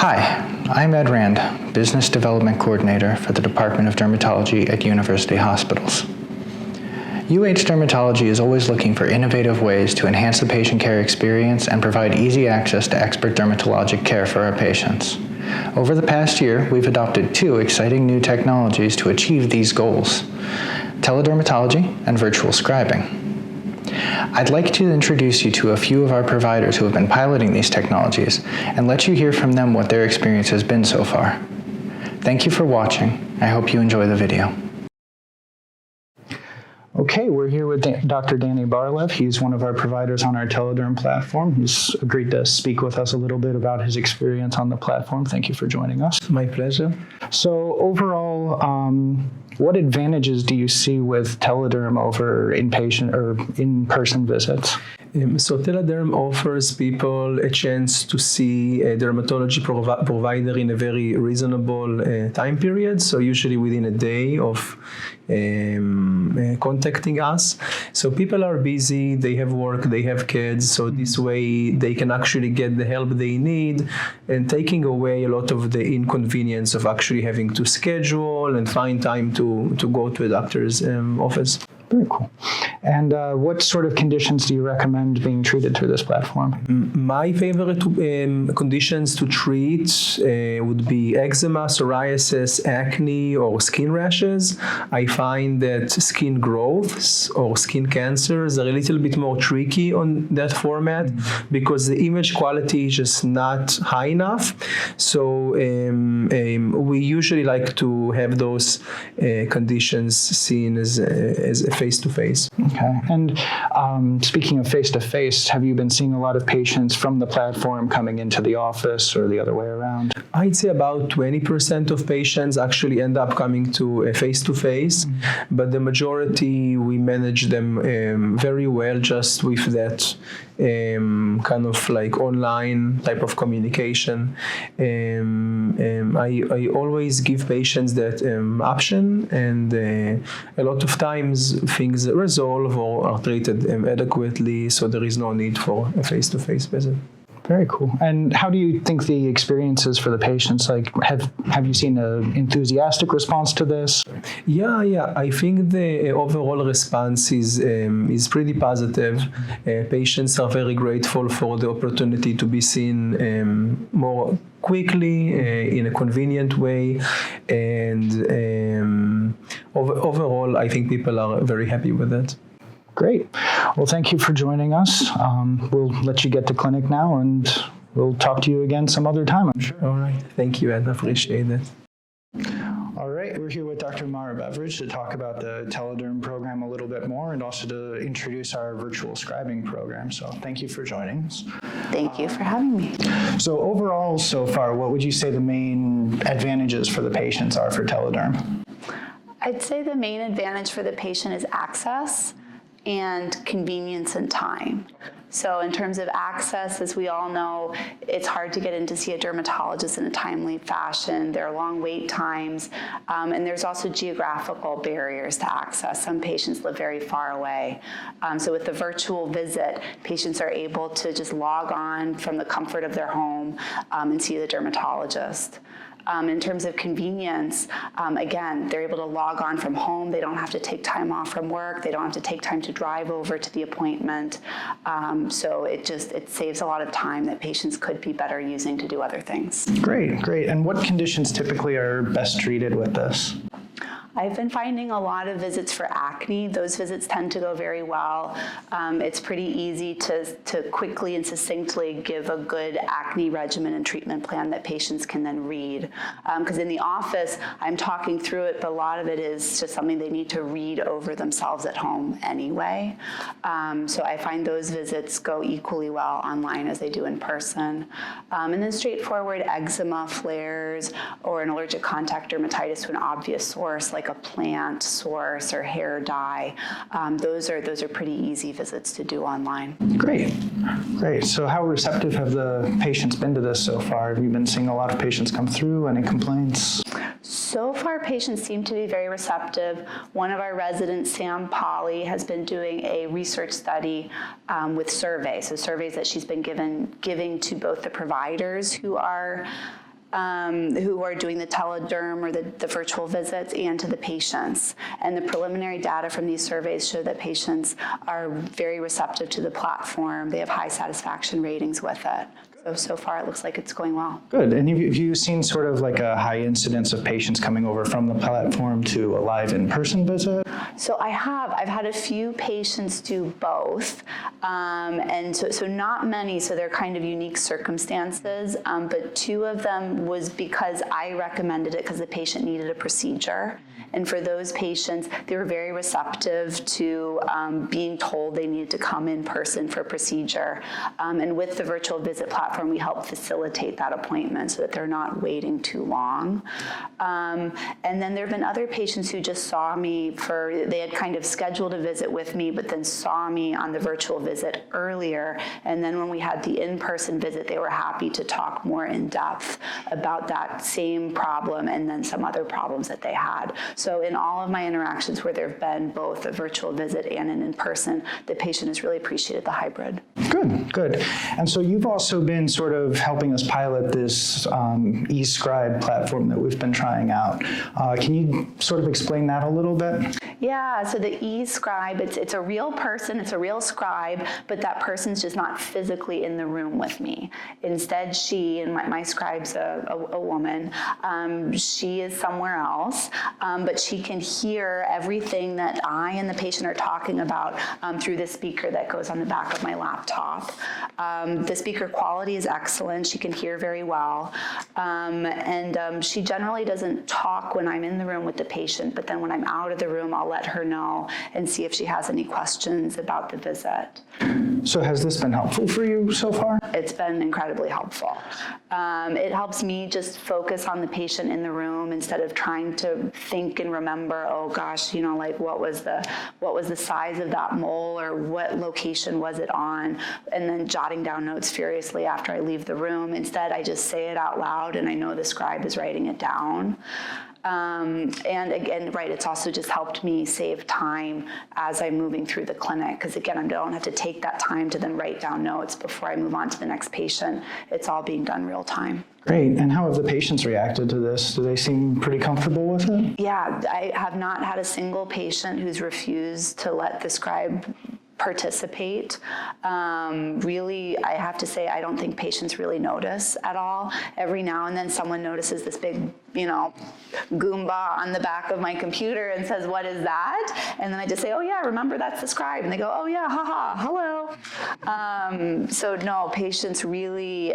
Hi, I'm Ed Rand, Business Development Coordinator for the Department of Dermatology at University Hospitals. UH Dermatology is always looking for innovative ways to enhance the patient care experience and provide easy access to expert dermatologic care for our patients. Over the past year, we've adopted two exciting new technologies to achieve these goals: teledermatology and virtual scribing. I'd like to introduce you to a few of our providers who have been piloting these technologies and let you hear from them what their experience has been so far. Thank you for watching. I hope you enjoy the video. Okay, we're here with Dr. Danny Barlev. He's one of our providers on our Telederm platform. He's agreed to speak with us a little bit about his experience on the platform. Thank you for joining us. My pleasure. So overall, what advantages do you see with Telederm over inpatient or in-person visits? So Telederm offers people a chance to see a dermatology provider in a very reasonable time period, so usually within a day of contacting us. So people are busy, they have work, they have kids, so this way they can actually get the help they need and taking away a lot of the inconvenience of actually having to schedule and find time to go to a doctor's office. Very cool. And what sort of conditions do you recommend being treated through this platform? My favorite conditions to treat would be eczema, psoriasis, acne, or skin rashes. I find that skin growths or skin cancers are a little bit more tricky on that format because the image quality is just not high enough. So we usually like to have those conditions seen as face-to-face. Okay. And speaking of face-to-face, have you been seeing a lot of patients from the platform coming into the office or the other way around? I'd say about 20% of patients actually end up coming to a face-to-face, but the majority, we manage them very well just with that kind of like online type of communication. I always give patients that option, and a lot of times things resolve or are treated adequately, so there is no need for a face-to-face visit. Very cool. And how do you think the experience is for the patients? Like, have you seen an enthusiastic response to this? Yeah. I think the overall response is pretty positive. Patients are very grateful for the opportunity to be seen more quickly in a convenient way, and overall, I think people are very happy with it. Great. Well, thank you for joining us. We'll let you get to clinic now, and we'll talk to you again some other time, I'm sure. All right. Thank you, Ed. I appreciate it. All right. We're here with Dr. Mara Beveridge to talk about the Telederm program a little bit more and also to introduce our virtual scribing program. So thank you for joining us. Thank you for having me. So overall, so far, what would you say the main advantages for the patients are for Telederm? I'd say the main advantage for the patient is access and convenience and time. So in terms of access, as we all know, it's hard to get in to see a dermatologist in a timely fashion. There are long wait times, and there's also geographical barriers to access. Some patients live very far away. So with the virtual visit, patients are able to just log on from the comfort of their home and see the dermatologist. In terms of convenience, again, they're able to log on from home. They don't have to take time off from work. They don't have to take time to drive over to the appointment. So it saves a lot of time that patients could be better using to do other things. Great. And what conditions typically are best treated with this? I've been finding a lot of visits for acne. Those visits tend to go very well. It's pretty easy to quickly and succinctly give a good acne regimen and treatment plan that patients can then read. Because in the office, I'm talking through it, but a lot of it is just something they need to read over themselves at home anyway. So I find those visits go equally well online as they do in person. And then straightforward eczema flares or an allergic contact dermatitis to an obvious source like a plant source or hair dye. Those are pretty easy visits to do online. Great. So how receptive have the patients been to this so far? Have you been seeing a lot of patients come through? Any complaints? So far, patients seem to be very receptive. One of our residents, Sam Polly, has been doing a research study with surveys, so surveys that she's been giving to both the providers who are who are doing the telederm or the virtual visits, and to the patients. And the preliminary data from these surveys show that patients are very receptive to the platform. They have high satisfaction ratings with it. So far it looks like it's going well. Good. And have you seen sort of like a high incidence of patients coming over from the platform to a live in-person visit? So I've had a few patients do both, and so not many, so they're kind of unique circumstances, but two of them was because I recommended it because the patient needed a procedure. And for those patients, they were very receptive to being told they needed to come in person for a procedure. And with the virtual visit platform, we help facilitate that appointment so that they're not waiting too long. And then there have been other patients who just saw me they had kind of scheduled a visit with me, but then saw me on the virtual visit earlier. And then when we had the in-person visit, they were happy to talk more in depth about that same problem and then some other problems that they had. So in all of my interactions where there have been both a virtual visit and an in-person, the patient has really appreciated the hybrid. Good. And so you've also been sort of helping us pilot this eScribe platform that we've been trying out. Can you sort of explain that a little bit? Yeah, so the eScribe, it's a real person, it's a real scribe, but that person's just not physically in the room with me. Instead, she, and my scribe's a woman, she is somewhere else, but she can hear everything that I and the patient are talking about through the speaker that goes on the back of my laptop. The speaker quality is excellent. She can hear very well. And she generally doesn't talk when I'm in the room with the patient, but then when I'm out of the room, I'll let her know and see if she has any questions about the visit. So has this been helpful for you so far? It's been incredibly helpful. It helps me just focus on the patient in the room instead of trying to think and remember, oh gosh, like what was the size of that mole or what location was it on, and then jotting down notes furiously after I leave the room. Instead, I just say it out loud and I know the scribe is writing it down. And again, right, it's also just helped me save time as I'm moving through the clinic, because again, I don't have to take that time to then write down notes before I move on to the next patient. It's all being done real time. Great. And how have the patients reacted to this? Do they seem pretty comfortable with it? Yeah, I have not had a single patient who's refused to let the scribe participate. Really, I have to say, I don't think patients really notice at all. Every now and then someone notices this big, Goomba on the back of my computer and says, what is that? And then I just say, oh yeah, remember that's the scribe. And they go, oh yeah, haha, hello. So no, patients really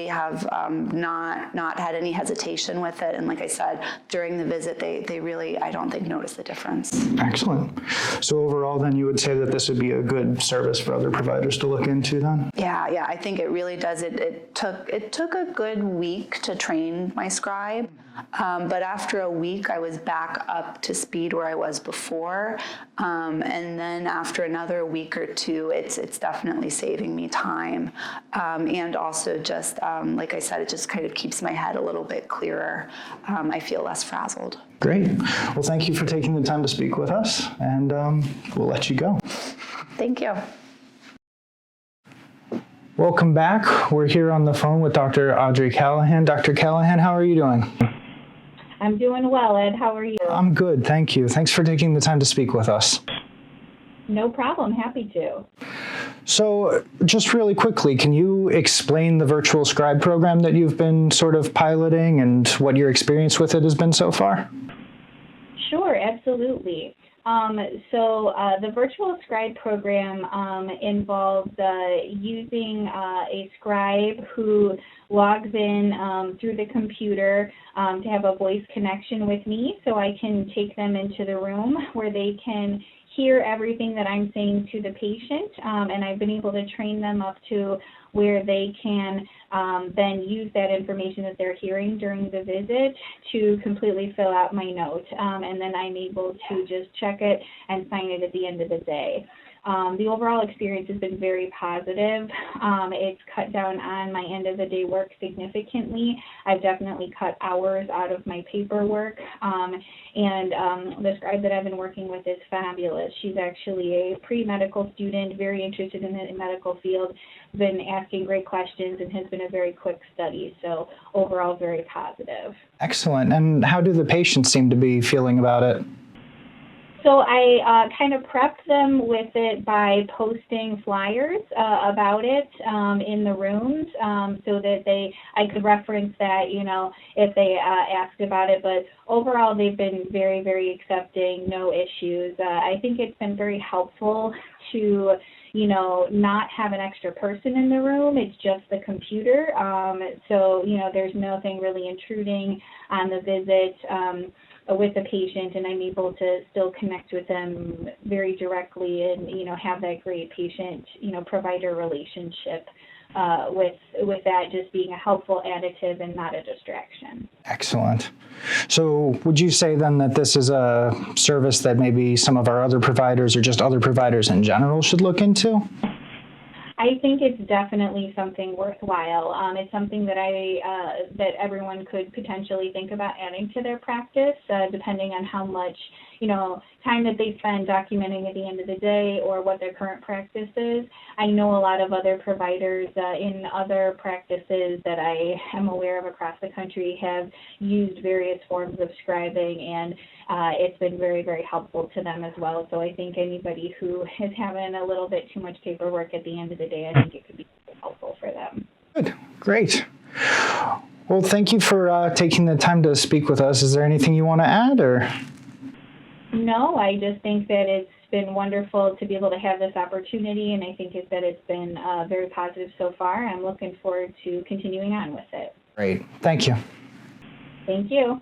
have not had any hesitation with it. And like I said, during the visit, they really, I don't think, notice the difference. Excellent. So overall, then you would say that this would be a good service for other providers to look into then? Yeah, I think it really does. It took a good week to train my scribe. But after a week, I was back up to speed where I was before. And then after another week or two, it's definitely saving me time. And also just, like I said, it just kind of keeps my head a little bit clearer. I feel less frazzled. Great. Well, thank you for taking the time to speak with us, and we'll let you go. Thank you. Welcome back. We're here on the phone with Dr. Audrey Callahan. Dr. Callahan, how are you doing? I'm doing well, Ed. How are you? I'm good, thank you. Thanks for taking the time to speak with us. No problem. Happy to. So just really quickly, can you explain the virtual scribe program that you've been sort of piloting and what your experience with it has been so far? Sure, absolutely. So the virtual scribe program involves using a scribe who logs in through the computer to have a voice connection with me, so I can take them into the room where they can hear everything that I'm saying to the patient, and I've been able to train them up to where they can then use that information that they're hearing during the visit to completely fill out my note, and then I'm able to just check it and sign it at the end of the day. the overall experience has been very positive. It's cut down on my end of the day work significantly. I've definitely cut hours out of my paperwork. And the scribe that I've been working with is fabulous. She's actually a pre-medical student, very interested in the medical field, been asking great questions, and has been a very quick study. So overall, very positive. Excellent. And how do the patients seem to be feeling about it? So I kind of prepped them with it by posting flyers about it in the rooms so that I could reference that, if they asked about it. But overall, they've been very, very accepting, no issues. I think it's been very helpful to not have an extra person in the room. It's just the computer. So, there's nothing really intruding on the visit with the patient, and I'm able to still connect with them very directly and, have that great patient, provider relationship with that just being a helpful additive and not a distraction. Excellent. So would you say then that this is a service that maybe some of our other providers or just other providers in general should look into? I think it's definitely something worthwhile. It's something that that everyone could potentially think about adding to their practice, depending on how much time that they spend documenting at the end of the day or what their current practice is. I know a lot of other providers in other practices that I am aware of across the country have used various forms of scribing, and it's been very, very helpful to them as well. So I think anybody who is having a little bit too much paperwork at the end of the day, I think it could be helpful for them. Good. Great. Well, thank you for taking the time to speak with us. Is there anything you want to add, or? No, I just think that it's been wonderful to be able to have this opportunity, and I think that it's been very positive so far. I'm looking forward to continuing on with it. Great. Thank you. Thank you.